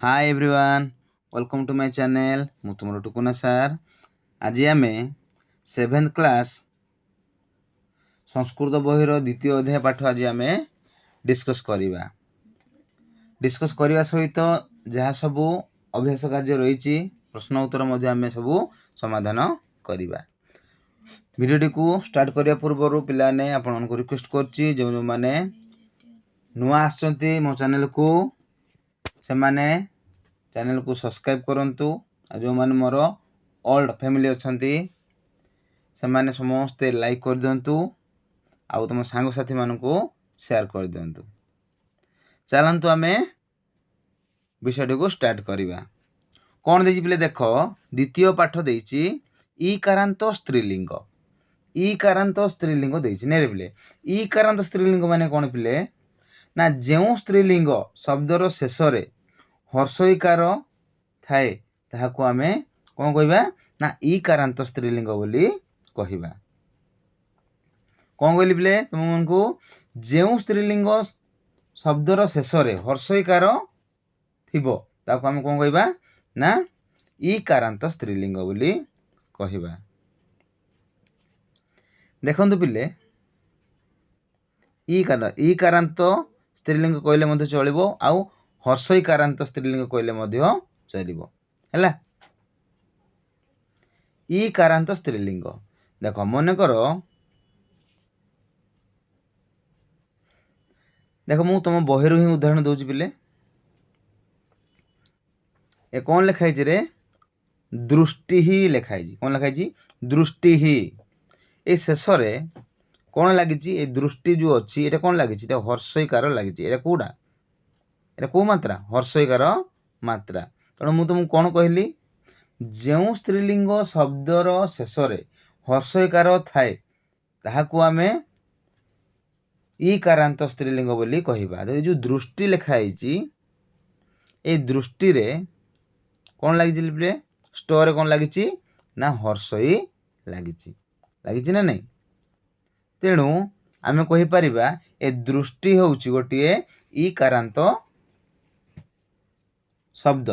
Hi everyone, welcome to my channel. मु तुमरो टुकुना सार। आज आम 7th क्लास संस्कृत बहिर द्वितीय अध्याय पाठ आज आम डिस्कस करवा सहित जहाँ सबू अभ्यास कार्य रही प्रश्न उत्तर आम सबू समाधान करवा। भिडियोटी को स्टार्ट करने पूर्व पिलाने आपण रिक्वेस्ट करछि जो माने नुआ आछंती मो चैनल को से माने चैनल को सब्सक्राइब करंतु। जो माने मोर ओल्ड फैमिली अछंती से माने समस्ते लाइक कर दियंतु आउ तुम सांग साथी मान को शेयर कर दियंतु। चलंतु आमे विषय को स्टार्ट करवा। कौन देछि पिले देख द्वितीय पाठ देछि ईकारांत स्त्रीलिंग। ईकारांत स्त्रीलिंग देछि ने रे पिले। ईकारांत स्त्रीलिंग माने कौन पिले ना जेउ स्त्रीलिंग शब्दर शेष रे हर्षईकार थाए ताहाकु आमे कौन कहबा ना ईकारांत स्त्रीलिंग बोली कहबा। कौन कहली पिले तुमको जेउ स्त्रीलिंग शब्दर शेष रे हर्षईकार थिबो ताको आमे कौन कहबा ना ईकारांत स्त्रीलिंग बोली कहबा। देखंतु पिले ईकारांत स्त्रीलिंग कहले मध्य चलिबो आउ हर्षईकारांत स्त्रीलिंग कहले मध्य चलिबो हैला। ईकारांत स्त्रीलिंग देख मन कर देख मु तुम बहिरु ही उदाहरण दउछि पिले। ए कौन लिखाई रे दृष्टि ही लिखाई। कौन लिखाई दृष्टि ही। ए शेष रे कौन लगी ए दृष्टि जो अच्छी एटा कौन लगी हर्षईकार लगी। एटा कोडा एटा को मात्रा हर्षईकार मात्रा। तेणु मु तुमको कौन कहली जो स्त्रीलिंग शब्दर शेष रे हर्षईकार थाए ताहाकु आमे ईकारांत स्त्रीलिंग बोली कहबा। जो दृष्टि लिखाई ए दृष्टि रे कौन लगी स्टोर कौन लगी ना हर्षई लगी ना नहीं। तेणु आमे कहि परिबा ए दृष्टि होउची गोटिए ईकारांत शब्द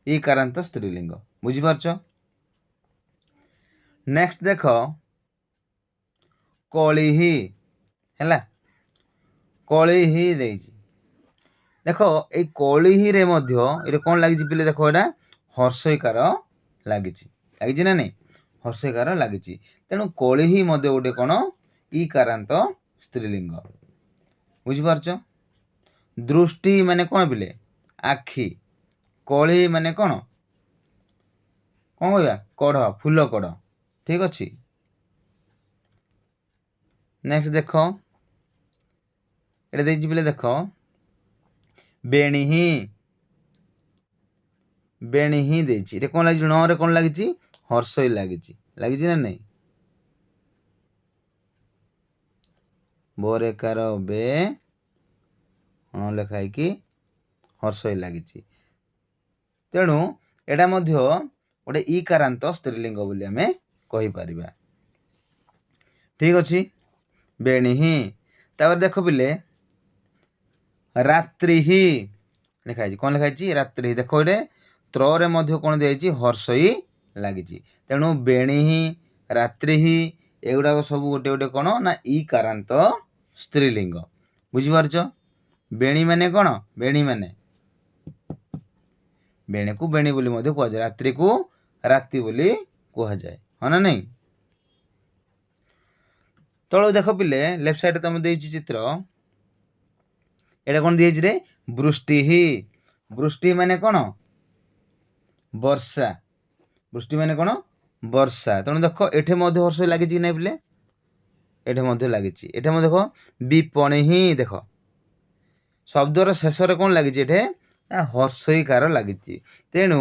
ईकारांत स्त्रीलिंग। बुझी पारछ। नेक्स्ट देख कलिही हैला। कलिही देइछि देख ए कलिही रे मध्य ए कौन लगी पिले देख एटा हर्षईकार लगी ना नहीं हर्षईकार लगी। तेणु कलिही मध्य गोटे कौन ईकारांत स्त्रीलिंग। बुझी पारछ। दृष्टि माने कौन पिले आखि। कली माने कौन कौन कहबा कढ़ फूल कढ़। ठीक अच्छे। नेक्स्ट देख एटा देछि पिले देख बेणीही। बेणीही देछि एटा कौन लगी न रे कौन लगी हर्षई लगी ना नहीं। बोरेकार बे लिखाई कि हर्षई लगी। तेणु एटा मध्य गोटे ईकारांत स्त्रीलिंग बोली आमे कहि परिबा। ठीक अच्छे। बेणीही तापर देख पिले रात्रिही लिखाई कौन लिखाई रात्रि। देख ये त्र मध्य कौन दिखाई हर्षई लगी। तेणु बेणीही रात्रिही एगुड़ा सब गोटे गोटे कौन ना ईकारांत स्त्रीलिंग। बुझीपारछ। बेणी माने कौन बेणी माने बेणी को बेणी बोली मध्य कह जाए रात्रि को रात्रि बोली कह जाए हाँ ना नहीं। तल देख पिले लेफ्ट साइड तुम देछि चित्र एटा कौन दिए रे वृष्टि। वृष्टि माने कौन वर्षा। वृष्टि माने कौन वर्षा। तेणु देख एठे मध्य हर्ष लगी कि नहीं पिले एठे मध्य लगी। एठे मध्य देख विपणी ही देख शब्दर शेष रे कौन लगी एठे हर्षईकार लगी। तेणु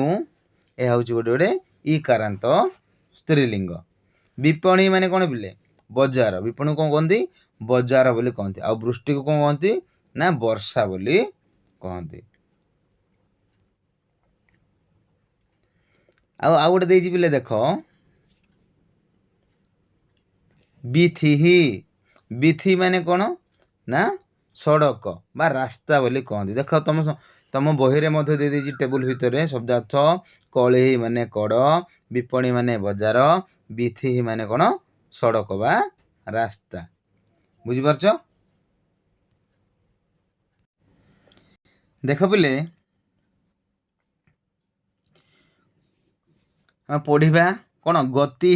यह हूँ गोटे गोटे ईकारांत स्त्रीलिंग। विपणी माने कौन पिले बजार। विपणी कौन कहती बजार बोली कहती। आ वृष्टि को कौन कहती ना वर्षा बोली कहती। आ गोटे देछि पिले देख बिथि। बिथि माने कौन ना सड़क बा रास्ता बोली कहते। देख तुम बही में दे देछि टेबुल भितर शब्दार्थ कली माने कड़, विपणी माने बजार, बिथि माने कौन सड़क बा रास्ता। बुझिपारछ? देख पिले पढ़िबा कौन गति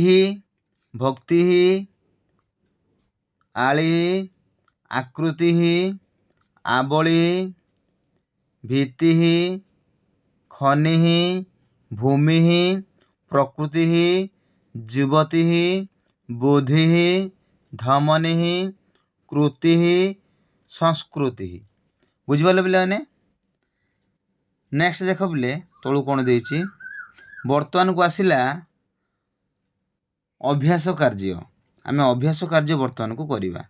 भक्ति आली आकृति आवली भीति खनि भूमि प्रकृति जीवति बुद्धि धमनि कृति संस्कृति। बुझिपारे पिलाने? नेक्स्ट देख पिले तलू कौन देछि वर्तमान को आसिला अभ्यास कार्य। आम अभ्यास कार्य वर्तमान को करिबा।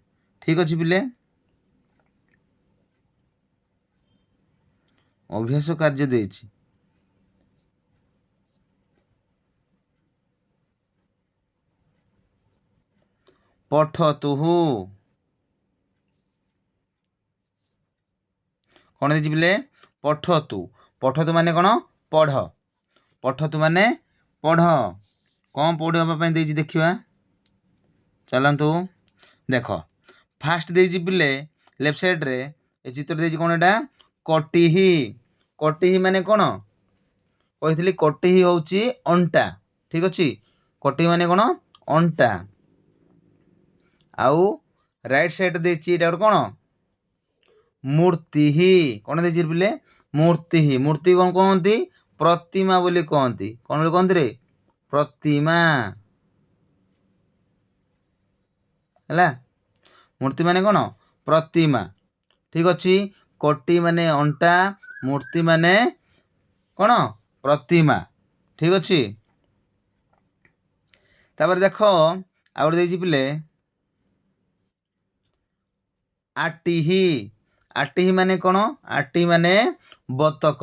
ठीक अछि पिले? अभ्यास कार्य देछि पठतु कौन देछि पिले पठतु। पठतु माने कौन पढ़। पठतु माने पढ़। कौन पढ़ापा ପାଇଁ ଦେଇଛି ଦେଖିବା। चलतु देख फास्ट देछि पिले लेफ्ट साइड रे ए चित्र देछि कौन एटा कटिही। कटिही माने कौन कहितली कटिही होउची अंटा। ठीक अछि कटिही माने कौन अंटा। आउ राइट साइड देछि एटा कौन मूर्ति। कौन देछि पिले मूर्ति। मूर्ति कौन कहंती प्रतिमा बोली कहंती। कौन बोली कहंती रे प्रतिमा हैला। मूर्ति माने कौन प्रतिमा। ठीक अछि कोटी माने अंटा मूर्ति माने कौन प्रतिमा। ठीक अछि तापर देख आउ देछि पिले आटिही। आटिही माने कौन आटिही माने बतक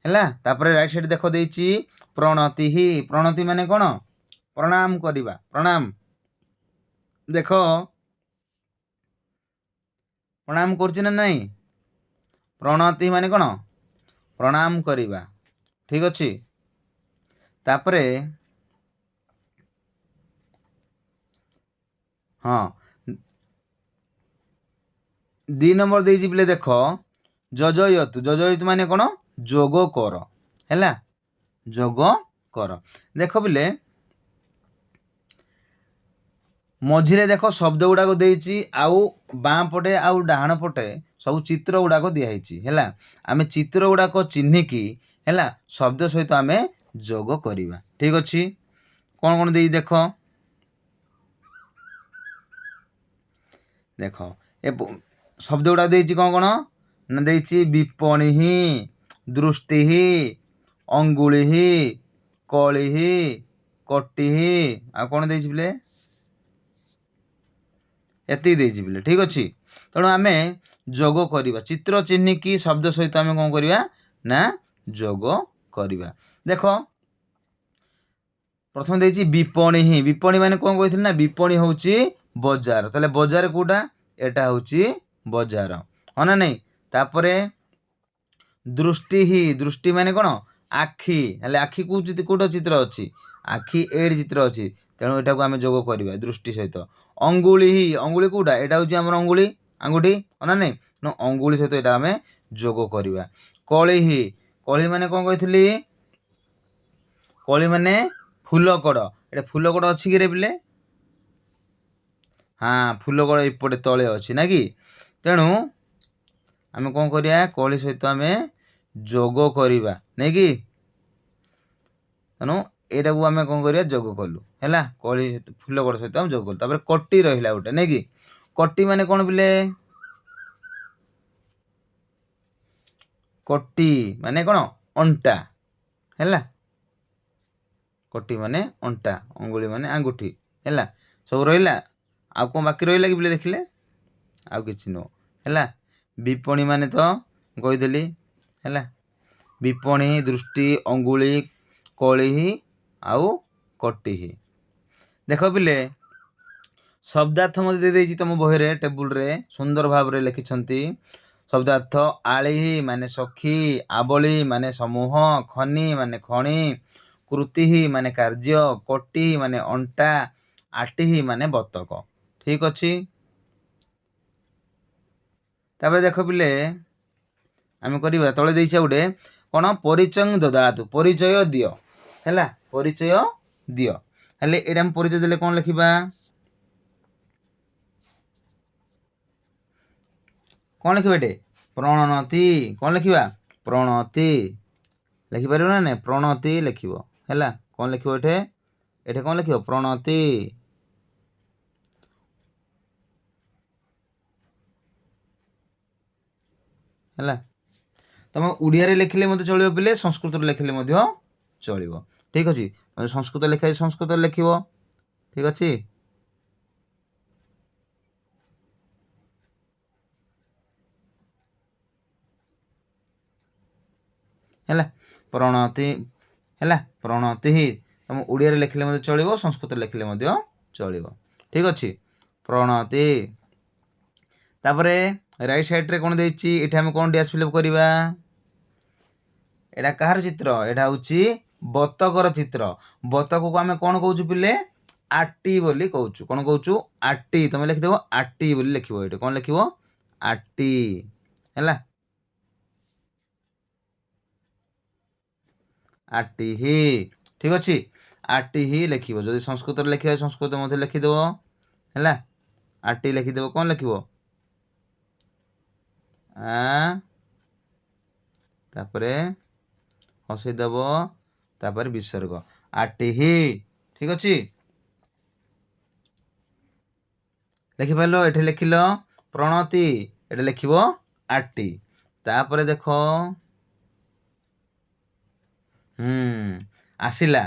हैला। तापर राइट साइड देख देछि प्रणति। प्रणति माने कौन प्रणाम करिबा प्रणाम। देख प्रणाम करछि ना नहीं। प्रणति माने कौन प्रणाम करिबा। ठीक अछि तापरे हाँ 2 नंबर देछि पिले देख जजयतु। जजयतु माने कौन जोग कर हैला जोग कर। देख पिले मझिरे देख शब्द गुड़ाक देछि आउ बाँ पटे आउ डाहाण पटे सब चित्र गुड़ाक दिखाई हैला। आमे चित्र गुड़ाक चिन्हिकी हैला शब्द सहित आमे जोग करिबा। ठीक अछि कौन कौन देछि देख देख ए शब्द गुड़ा देछि कौन कौन ना देछि विपणी दृष्टि अंगुली कली कटी आ कौन देछि पिले एति देछि पिले। ठीक अछि तेणु आमे जोग करिबा चित्र चिन्हिकी शब्द सहित आमे कौन करिबा ना जोग करिबा। देख प्रथम देछि विपणी। विपणी माने कौन कहिथिल ना विपणी होउची बजार। ताले बजार कोटा एटा होउची बजार हो ना नहीं। तापरे दृष्टि दृष्टि माने कौन आखि हेले आखि कोट चित्र अछि आखि एड चित्र अछि तेणु एटा को आमे जोग करिबा दृष्टि सहित। अंगुली अंगुली कोटा एटा होउची हमर अंगुली अंगूठी हो ना नहीं न अंगुली सहित एटा आमे जोग करिबा। कली कली माने कौन कहिथिली कली माने फूलकड़। एटा फूलकड़ अछि कि रे पिले हाँ फूलकड़ एपटे तले अछि ना कि तेणु आमे कौन करिया कली सहित आमे जोग करिबा नहीं कि तेणु एटा को आमे कौन करिया जोग कलु हैला कली फूलकड़ सहित हम जोग कलु। तापर कटी रहिला गोटे नहीं कि कटी माने कौन पिले कटी माने कौन अंटा हैला कटी माने अंटा अंगुली माने आंगूठी हैला सब रहिला। आ कौन बाकी रहिला कि पिले देखिले आउ किछि नो हैला। विपणी माने तो कहिदेली हैला विपणी दृष्टि अंगुली कली आउ कटी। देख पिले शब्दार्थ मध्य दे तुम बही टेबुल रे सुंदर भाव रे लिखिछंती। शब्दार्थ आली माने सखी, आवली माने समूह, खनी माने खणी, कृति माने कार्य, कोटी माने अंटा, आटी माने बतक। ठीक अच्छी। तापर देख पिले आम करवा तले देइछा गुटे कौन परिचय ददातु, परिचय दियो हैला, परिचय दियो हेले एटा हम परिचय देले कौन लिखिबा, कौन लिखिबा एटे प्रणति, कौन लिखिबा प्रणति लिखि पारिबो ना नै, प्रणति लिखिबो हैला। कौन लिखिबो एटे, एटे कौन लिखिबो प्रणति हैला। तुम ओडिया रे लिखिले मते चलिबो पिले, संस्कृत रे लिखिले मते चलिबो। ठीक अछि, संस्कृत लिखाइ संस्कृत लिखिबो। ठीक अछि। हैला प्रणति हैला, प्रणति तुम ओडिया रे लिखिले मते चलिबो, संस्कृत रे लिखिले मते चलिबो। ठीक अछि, प्रणति। तापरे राइट साइड रे कोन देइछि, एठा हम कोन डैश फिलअप करिबा, एटा कहार चित्र, एटा होछि बतकर चित्र। बतक को आमे कोन कहउछु पिले, आटी बोली कहउछु। कोन कहउछु, आटी। तुम लिखि देबो आटी बोली लिखिबो। एटे कोन लिखिबो आटी हैला, आटी ही। ठीक अछि, आटी ही लिखिबो। जदि संस्कृत रे लिखिबो संस्कृत मध्ये लिखि देबो हैला, आटी लिखि देबो। कोन लिखिबो आ, तापरे हसी देबो, तापरे विसर्ग आटी ही। ठीक अछि, लिखि पालो। एठे लिखिलो प्रणति, एठे लिखिबो आटी। तापरे देखो आसिला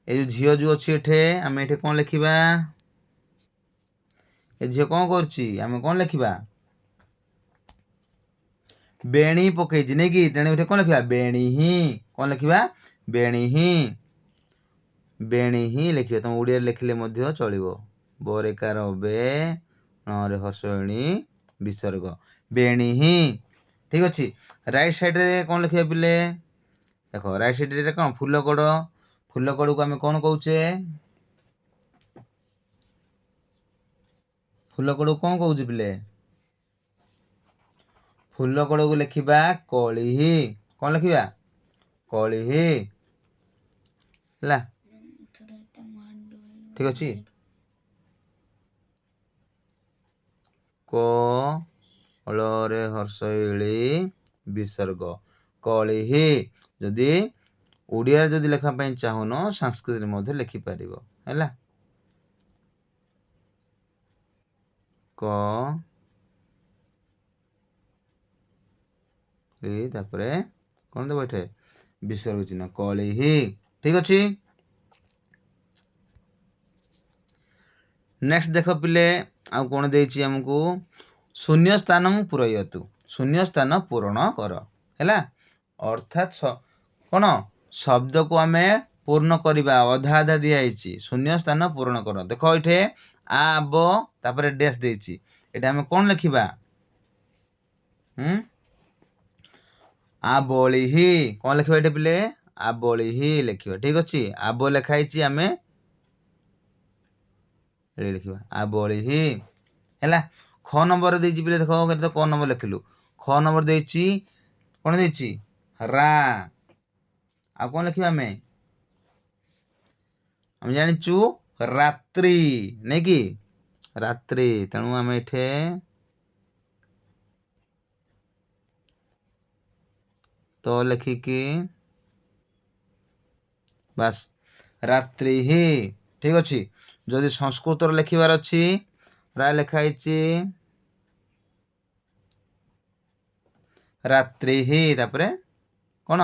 ए जो झियो जो अछि एठे, आमे एठे कोन लिखिबा, ए झियो कोन करछि, आमे कोन लिखिबा बेणी पकेइछि नै कि, तेणे एठे कोन लिखिबा बेणी ही। कोन लिखिबा बेणी ही, बेणी ही लिखिबा। तुम ओडिया लिखिले मध्य चलिबो। बोरेकार बे रे हसणी विसर्ग बेणी ही। ठीक अछि। राइट साइड रे कोन लिखिबा पिले, देखो राइट साइड रे कोन फूलकड़, फूलकड़ को आमे कोन कहउछे, फूलकड़ को कोन कहउछे पिले, फूलकड़ को लिखिबा कलिही। कोन लिखिबा कलिही हैला। ठीक अछि, रे हर्षइली विसर्ग कलिही। जदि ओडिया जदि लेखा पई चाहुनो, संस्कृत रे मध्ये लिखि पारिबो हैला। क ली, तापरे कोन देबो एठे विसर्ग चिन्ह कलिही। ठीक अछि। नेक्स्ट देखो पिले आ कोन देइछि हमकु, शून्य स्थान पूरयतु, शून्य स्थान पूरण कर हैला। अर्थात कोन शब्द को आमे पूर्ण करिबा, अधा अधा दिया आइछि, शून्य स्थान पूर्ण कर। देखो एठे आ ब तापरे डैश देइछि, एटा आमे कोन लिखिबा आबलिही। कोन लिखिबा एठे पिले आबलिही लिखिबा। ठीक अछि, आब लेखा आइछि, आमे लिखिबा आबलिही हैला। ख नंबर देइछि पिले, देखो केते क नंबर लिखिलु, ख नंबर देइछि कोन देइछि रा। आ कोन लिखिबा आमे, हम जानिचु रात्रि नै कि रात्रि, तेणु आमे एठे तो लिखिकी बास रात्रि ही। ठीक अछि। जदि संस्कृत रे लिखिबार अछि, रा लेखा आइछि रात्रि ही, तापरे कोन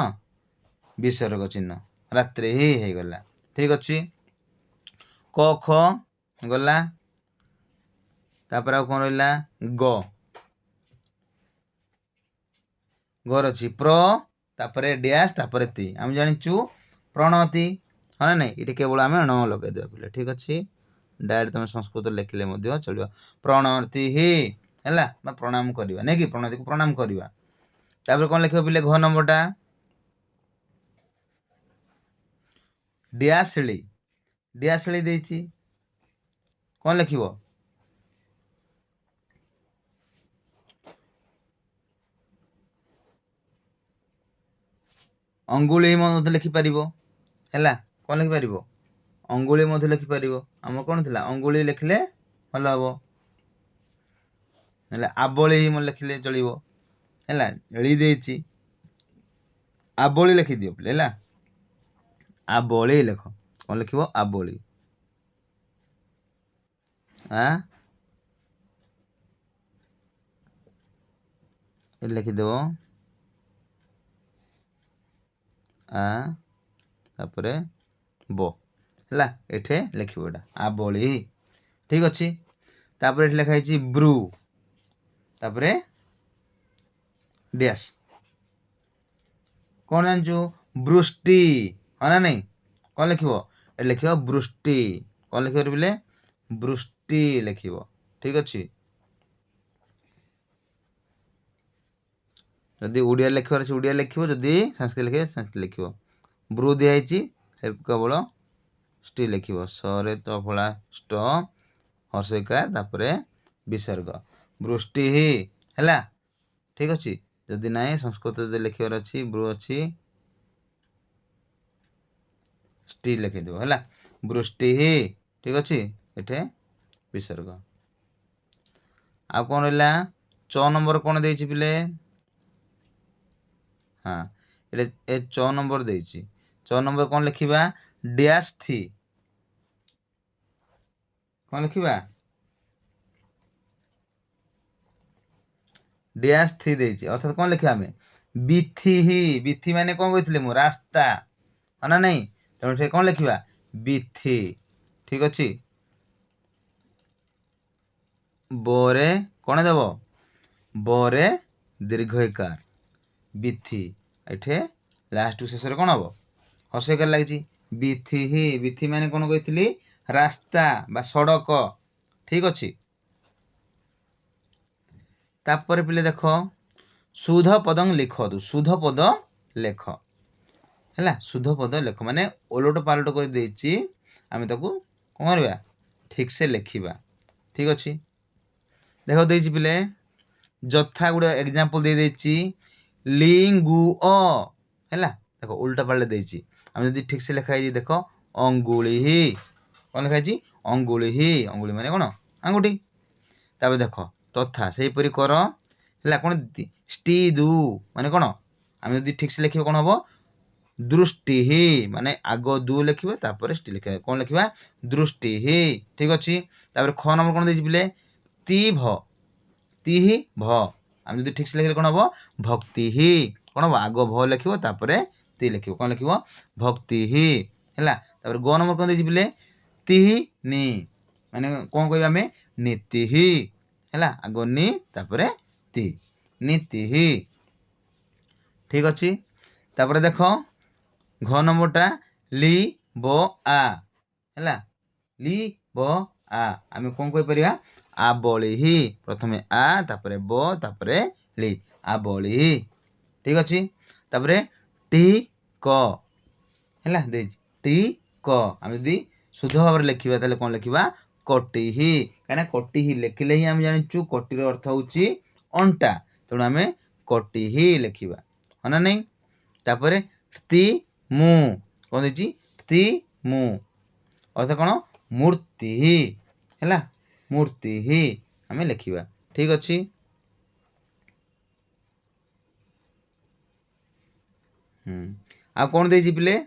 विसर्ग चिन्ह रात्रि ही हे गला। ठीक अछि। क ख गला, तापर आ कोन रहला ग, घर अछि प्र, तापरे डैश, तापरे ति। हम जानिचु प्रणति, हाँ नै, इटे केवल आमे न लगे देबा पिले। ठीक अछि। डायरेक्ट तुम संस्कृत लिखिले मध्य चलियो प्रणति ही हैला बा प्रणाम करबा नै कि प्रणति को प्रणाम करबा तापर कोन लिखिबो पिले घ नंबरटा डियासली देछि कोन लिखिबो अंगुली मध्य लिखि परिबो हैला कोन लिखि परिबो अंगुली मध्य लिखि परिबो हम कोन थिला अंगुली लिखले भलो हबो हैला आबोली म लिखले चलिबो हैला ली देछि आबोली लिखि दियो हैला आबोली लिखो कोन लिखिबो आबोली लिखि देबो तापरे बो हैला एठे लिखिबो एटा आबोली ठीक अछि तापरे एठे लिखा हैछि ब्रू तापरे डैश कोन जानछु बृष्टि हना नै कोन लिखिबो ए लिखिबो बृष्टि कोन लिखिबो बिले बृष्टि लिखिबो ठीक अछि जदि ओडिया लिखिबार अछि ओडिया लिखिबो जदि संस्कृत लिखिबो संस्कृत लिखिबो ब्रू दिया हैछि केवल स्टी लिखिबो सरे तो फला स्ट हर्षिका तापरे विसर्ग बृष्टि ही हैला ठीक अछि जदि नाही संस्कृत जदि लिखिबार अछि ब्रू अछि स्टी लिखि देबो हैला बृष्टि ही ठीक अछि एठे विसर्ग आ कोन रहला 6 नंबर कोन देछि पिले हां ए 6 नंबर देछि 6 नंबर कोन लिखिबा डैश थी कोन लिखिबा डैश थी देछि अर्थात कोन लिखिबा हमें बिथि माने कोन कहितले मु रास्ता हना नै तमे से कोन लिखिबा बिथि ठीक अछि बोरे कोन देबो बोरे दीर्घइकार बिथि एठे लास्ट शेष रे कोन हबो हर्षइकार लागिछि बिथि माने कोन कहितली रास्ता बा सड़क ठीक अछि तापर पिले देखो शुद्ध पदं लिखतु शुद्ध पद लेख हैला शुद्ध पद लेख माने ओलट पालट कर देछि आमे ताकू कोन करबा ठीक से लिखिबा ठीक अछि देखो देछि पिले जथा गुडा एग्जांपल दे देछि लिंगुओ हैला देखो उल्टा पालट देछि आमे जदि ठीक से लिखा है देखो अंगुली ही कोन लिखा है अंगुली माने कोन अंगुठी ताबे देखो तथा सेही परि कर हैला कोन स्टी दु माने कोन आमे जदि ठीक से लिखिबो कोन हबो दृष्टि ही माने आगो दु लिखिबो तापर स्टी लिखिबो कोन लिखिबा दृष्टि ही ठीक अछि तापर ख नंबर कोन देछि बिले ती ही भ आमे जदि ठीक से लिखले कोन हबो भक्ति ही कोन हबो आगो भ लिखिबो तापर ती लिखिबो कोन लिखिबो भक्ति ही हैला तापर ग नंबर कोन देछि बिले ती नी माने कोन कहबा हमें नीति ही हैला आगो नी तापर ती नीति ही ठीक अछि तापर देखो घ नंबरटा ली बो आ हैला ली बो आ आमे कोन कहि परिया आबोली ही प्रथमे आ तापर बो तापर ली आबोली ठीक अछि तापर टी क हैला दे टी क आमे यदि शुद्ध भाव लिखिबा ताले कोन लिखिबा कोटी ही काना कोटी ही लिखिले ही आमे जानिचु कोटी रो अर्थ होची अंटा तणु आमे कोटी ही लिखिबा हना नै तापर ती मु कोन देछि ती मु अर्थ कोन मूर्ति ही हैला मूर्ति ही आमे लिखिबा ठीक अछि आ कोन देछि पिले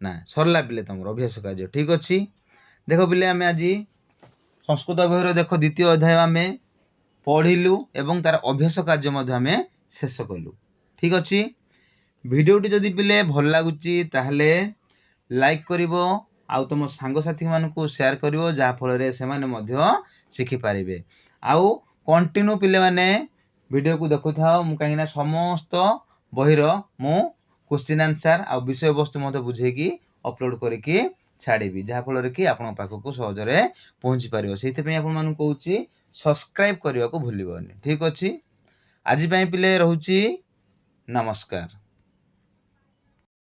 ना सरला पिले तमर अभ्यास कार्य ठीक अछि देखो पिले आमे आजि संस्कृत अभ्यास देखो द्वितीय अध्याय आमे पढ़िलु एवं तार अभ्यास कार्य मध्ये आमे शेष कलु ठीक अछि भिडियोटी जदि पिले भल लागुची ताहले लाइक करिवो आउ तुम सांग साथी मानकु शेयर करिवो जा फल रे से माने मध्ये सिखि पारिबे आउ कंटिन्यू पिले माने वीडियो को देखु थाओ मु काहिना समस्त बहिर मु क्वेश्चन आंसर आ विषय वस्तु मध्ये बुझे की अपलोड करिकी ଛାଡ଼ିବି, ଯାହାଫଳରେ କି ଆପଣଙ୍କ ପାଖକୁ ସହଜରେ ପହଞ୍ଚି ପାରିବ। ସେଇଥିପାଇଁ ଆପଣମାନଙ୍କୁ କହୁଛି ସବସ୍କ୍ରାଇବ୍ କରିବାକୁ ଭୁଲିବନି। ଠିକ୍ ଅଛି, ଆଜି ପାଇଁ ପିଲେ ରହୁଛି, ନମସ୍କାର।